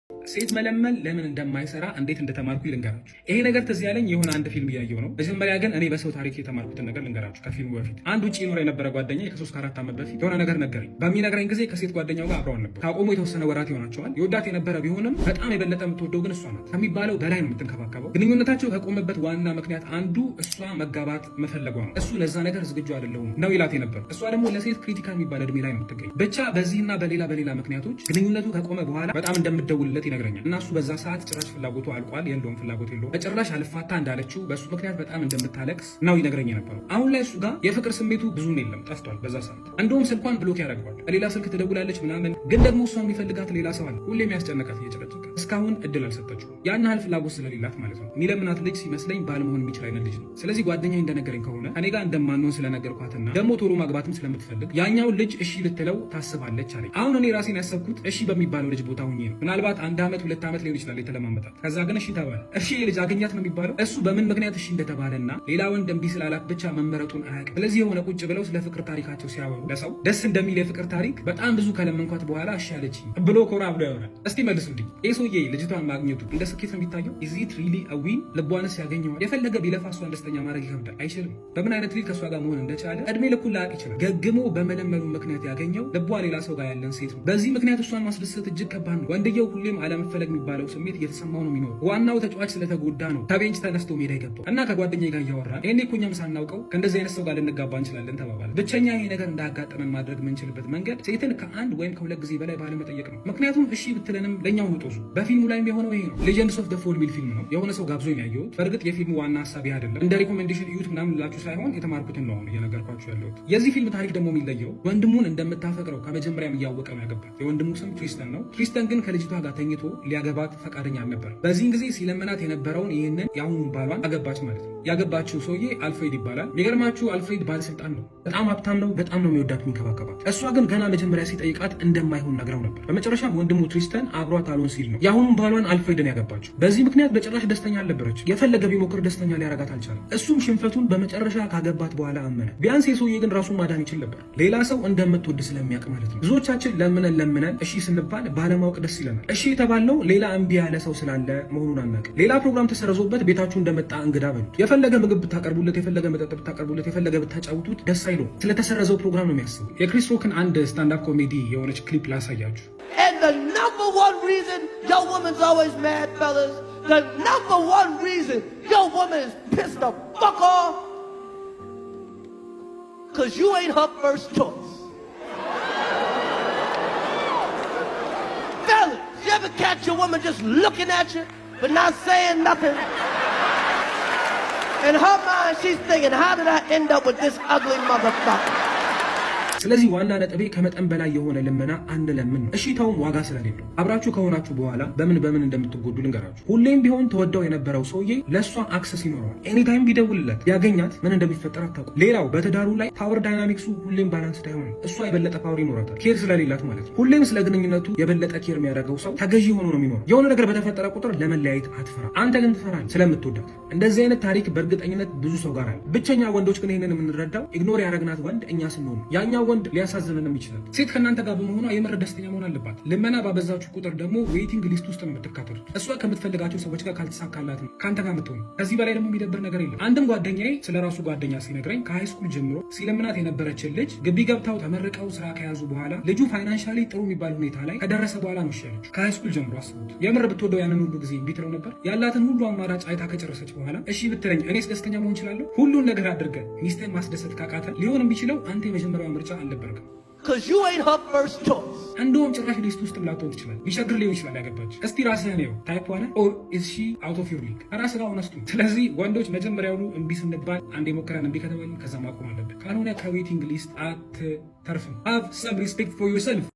ሴት መለመን ለምን እንደማይሰራ እንዴት እንደተማርኩ ልንገራችሁ። ይሄ ነገር ትዝ ያለኝ የሆነ አንድ ፊልም እያየሁ ነው። መጀመሪያ ግን እኔ በሰው ታሪክ የተማርኩትን ነገር ልንገራችሁ። ከፊልሙ በፊት አንድ ውጭ ይኖር የነበረ ጓደኛ ከ3 ከ4 ዓመት በፊት የሆነ ነገር ነገረኝ። በሚነግረኝ ጊዜ ከሴት ጓደኛው ጋር አብረዋል ነበር። ካቆሙ የተወሰነ ወራት ይሆናቸዋል። የወዳት የነበረ ቢሆንም በጣም የበለጠ የምትወደው ግን እሷ ናት። ከሚባለው በላይ ነው የምትንከባከበው። ግንኙነታቸው ከቆመበት ዋና ምክንያት አንዱ እሷ መጋባት መፈለጓ ነው። እሱ ለዛ ነገር ዝግጁ አይደለሁም ነው ይላት የነበር። እሷ ደግሞ ለሴት ክሪቲካል የሚባል እድሜ ላይ ነው የምትገኝ። ብቻ በዚህና በሌላ ምክንያቶች ግንኙነቱ ከቆመ በኋላ በጣም እንደምትደውልለት ይነግረኛል እና እሱ በዛ ሰዓት ጭራሽ ፍላጎቱ አልቋል። የለውም ፍላጎት የለውም። በጭራሽ አልፋታ እንዳለችው በሱ ምክንያት በጣም እንደምታለቅስ ነው ይነግረኝ የነበረው። አሁን ላይ እሱ ጋር የፍቅር ስሜቱ ብዙም የለም፣ ጠፍቷል። በዛ ሰዓት እንደውም ስልኳን ብሎክ ያደርገዋል። ሌላ ስልክ ትደውላለች ምናምን፣ ግን ደግሞ እሷ የሚፈልጋት ሌላ ሰው አለ። ሁሌም ያስጨነቃት እየጨቀጨቀ እስካሁን እድል አልሰጠችው። ያን ያህል ፍላጎት ስለሌላት ማለት ነው። የሚለምናት ልጅ ሲመስለኝ ባል መሆን የሚችል አይነት ልጅ ነው። ስለዚህ ጓደኛዬ እንደነገረኝ ከሆነ እኔ ጋር እንደማንሆን ስለነገርኳትና ደግሞ ቶሎ ማግባትም ስለምትፈልግ ያኛውን ልጅ እሺ ልትለው ታስባለች አለኝ። አሁን እኔ ራሴን ያሰብኩት እሺ በሚባለው ልጅ ቦታ ሁኜ ነው። ምናልባት 1 ዓመት 2 ዓመት ሊሆን ይችላል የተለማመጣት። ከዛ ግን እሺ ተባለ። እሺ ልጅ አገኛት ነው የሚባለው። እሱ በምን ምክንያት እሺ እንደተባለና ሌላ ወንድ እምቢ ስላላት ብቻ መመረጡን አያውቅም። ስለዚህ የሆነ ቁጭ ብለው ስለ ፍቅር ታሪካቸው ሲያወሩ ለሰው ደስ እንደሚል የፍቅር ታሪክ በጣም ብዙ ከለመንኳት በኋላ እሺ አለች ብሎ ኮራ ብሎ ያወራል። እስቲ መልሱልኝ፣ ይህ ሰውዬ ልጅቷን ማግኘቱ እንደ ስኬት ነው የሚታየው? ኢዝ ኢት ሪሊ አ ዊን? ልቧንስ ያገኘዋል? የፈለገ ቢለፋ እሷን ደስተኛ ማድረግ ይከብዳል? አይችልም። በምን አይነት ልጅ ከእሷ ጋር መሆን እንደቻለ እድሜ ልኩን ላያውቅ ይችላል። ገግሞ በመለመኑ ምክንያት ያገኘው ልቧ ሌላ ሰው ጋር ያለን ሴት ነው። በዚህ ምክንያት እሷን ማስደሰት እጅግ ከባድ ነው። ወንድየው ሁሌም አለመፈለግ የሚባለው ስሜት እየተሰማው ነው የሚኖረው። ዋናው ተጫዋች ስለተጎዳ ነው ከቤንች ተነስቶ ሜዳ ይገባው እና ከጓደኛዬ ጋር እያወራን ይሄኔ እኮ እኛም ሳናውቀው ከእንደዚህ አይነት ሰው ጋር ልንጋባ እንችላለን ተባባለ። ብቸኛ ይሄ ነገር እንዳያጋጠመን ማድረግ የምንችልበት መንገድ ሴትን ከ1 ወይም ከ2 ጊዜ በላይ ባለመጠየቅ ነው። ምክንያቱም እሺ ብትለንም ለኛው ነው ጦሱ። በፊልሙ ላይም የሆነው ይሄ ነው። ሌጀንድስ ኦፍ ዘ ፎል ሚል ፊልም ነው። የሆነ ሰው ጋብዞ የሚያየሁት። በእርግጥ የፊልሙ ዋና ሀሳብ አይደለም፣ እንደ ሪኮሜንዴሽን እዩት ምናምን ላችሁ ሳይሆን የተማርኩትን ነው እየነገርኳችሁ ያለሁት። የዚህ ፊልም ታሪክ ደግሞ የሚለየው ወንድሙን እንደምታፈቅረው ከመጀመሪያም እያወቀ ነው ያገባት። የወንድሙ ስም ክሪስተን ነው። ክሪስተን ግን ከልጅቷ ጋር ተኝቶ ሊያገባት ፈቃደኛ አልነበር። በዚህን ጊዜ ሲለመናት የነበረውን ይህንን የአሁኑን ባሏን አገባች ማለት ነው። ያገባችው ሰውዬ አልፍሬድ ይባላል። የሚገርማችሁ አልፍሬድ ባለስልጣን ነው። በጣም ሀብታም ነው። በጣም ነው የሚወዳት የሚንከባከባት። እሷ ግን ገና መጀመሪያ ሲጠይቃት እንደማይሆን ነግረው ነበር። በመጨረሻም ወንድሙ ትሪስተን አብሯት አልሆን ሲል ነው የአሁኑን ባሏን አልፍሬድን ያገባችው። በዚህ ምክንያት በጭራሽ ደስተኛ አልነበረች። የፈለገ ቢሞክር ደስተኛ ሊያረጋት አልቻለም። እሱም ሽንፈቱን በመጨረሻ ካገባት በኋላ አመነ። ቢያንስ የሰውዬ ግን ራሱን ማዳን ይችል ነበር፣ ሌላ ሰው እንደምትወድ ስለሚያውቅ ማለት ነው። ብዙዎቻችን ለምነን እሺ ስንባል ባለማወቅ ደስ ይለናል። እሺ የተባልነው ሌላ እምቢ ያለ ሰው ስላለ መሆኑን አናውቅም። ሌላ ፕሮግራም ተሰረዞበት ቤታችሁ እንደመጣ እንግዳ በሉት። የፈለገ ምግብ ብታቀርቡለት፣ የፈለገ መጠጥ ብታቀርቡለት፣ የፈለገ ብታጫውቱት ደስ አይለውም። ስለተሰረዘው ፕሮግራም ነው የሚያስበው። የክሪስ ሮክን አንድ ስታንዳፕ ኮሜዲ የሆነች ክሊፕ ላሳያችሁ። And the number one reason your woman's always mad, fellas, the number one reason your woman is pissed the fuck off, cause you ain't her first choice. Fellas, you ever catch your woman just looking at you but not saying nothing? In her mind, she's thinking, how did I end up with this ugly motherfucker? ስለዚህ ዋና ነጥቤ ከመጠን በላይ የሆነ ልመና አንለምን ነው። እሺታውም ዋጋ ስለሌለው አብራችሁ ከሆናችሁ በኋላ በምን እንደምትጎዱ ልንገራችሁ። ሁሌም ቢሆን ተወዳው የነበረው ሰውዬ ለእሷ አክሰስ ይኖረዋል። ኤኒታይም ቢደውልለት ቢያገኛት ምን እንደሚፈጠር አታውቁም። ሌላው በትዳሩ ላይ ፓወር ዳይናሚክሱ ሁሌም ባላንስድ አይሆንም። እሷ የበለጠ ፓወር ይኖራታል፣ ኬር ስለሌላት ማለት ነው። ሁሌም ስለ ግንኙነቱ የበለጠ ኬር የሚያደርገው ሰው ተገዢ ሆኖ ነው የሚኖረው። የሆነ ነገር በተፈጠረ ቁጥር ለመለያየት አትፈራ። አንተ ግን ትፈራለህ ስለምትወዳት። እንደዚህ አይነት ታሪክ በእርግጠኝነት ብዙ ሰው ጋር አለ። ብቸኛ ወንዶች ግን ይሄንን የምንረዳው ኢግኖር ያደረግናት ወንድ እኛ ስንሆን ያኛው ወንድ ሊያሳዝነንም ይችላል። ሴት ከእናንተ ጋር በመሆኗ የምር ደስተኛ መሆን አለባት። ልመና ባበዛችሁ ቁጥር ደግሞ ዌይቲንግ ሊስት ውስጥ ነው የምትካተቱት። እሷ ከምትፈልጋቸው ሰዎች ጋር ካልተሳካላት ነው ከአንተ ጋር የምትሆኑ። ከዚህ በላይ ደግሞ የሚደብር ነገር የለም። አንድም ጓደኛዬ ስለ ራሱ ጓደኛ ሲነግረኝ ከሃይስኩል ጀምሮ ሲለምናት የነበረችን ልጅ ግቢ ገብታው ተመርቀው ስራ ከያዙ በኋላ ልጁ ፋይናንሻሊ ጥሩ የሚባል ሁኔታ ላይ ከደረሰ በኋላ ነው ሸለች። ከሃይስኩል ጀምሮ አስቡት። የምር ብትወደው ያንን ሁሉ ጊዜ ቢትለው ነበር። ያላትን ሁሉ አማራጭ አይታ ከጨረሰች በኋላ እሺ ብትለኝ እኔስ ደስተኛ መሆን እችላለሁ? ሁሉን ነገር አድርገን ሚስትን ማስደሰት ካቃተ ሊሆን የሚችለው አንተ የመጀመሪያው ምርጫ አልነበርክም። Cause you ain't her first choice. እንደውም ጭራሽ ሊስት ውስጥ ላትሆን ትችላል። ቢቸግር ሊሆን ይችላል ያገባች። እስቲ ራስህን ነው ታይፕ ዋነ ኦር ኢዝ ሺ አውት ኦፍ ዩር ሊግ? ራስህ ጋር ሆነስቱ። ስለዚህ ወንዶች መጀመሪያውኑ እምቢ ስንባል አንዴ ሞከራን እምቢ ከተባልን ከዛ ማቆም አለብን። ካልሆነ ከዌቲንግ ሊስት አትተርፍም። ሃቭ ሰም ሪስፔክት ፎር ዮርሰልፍ።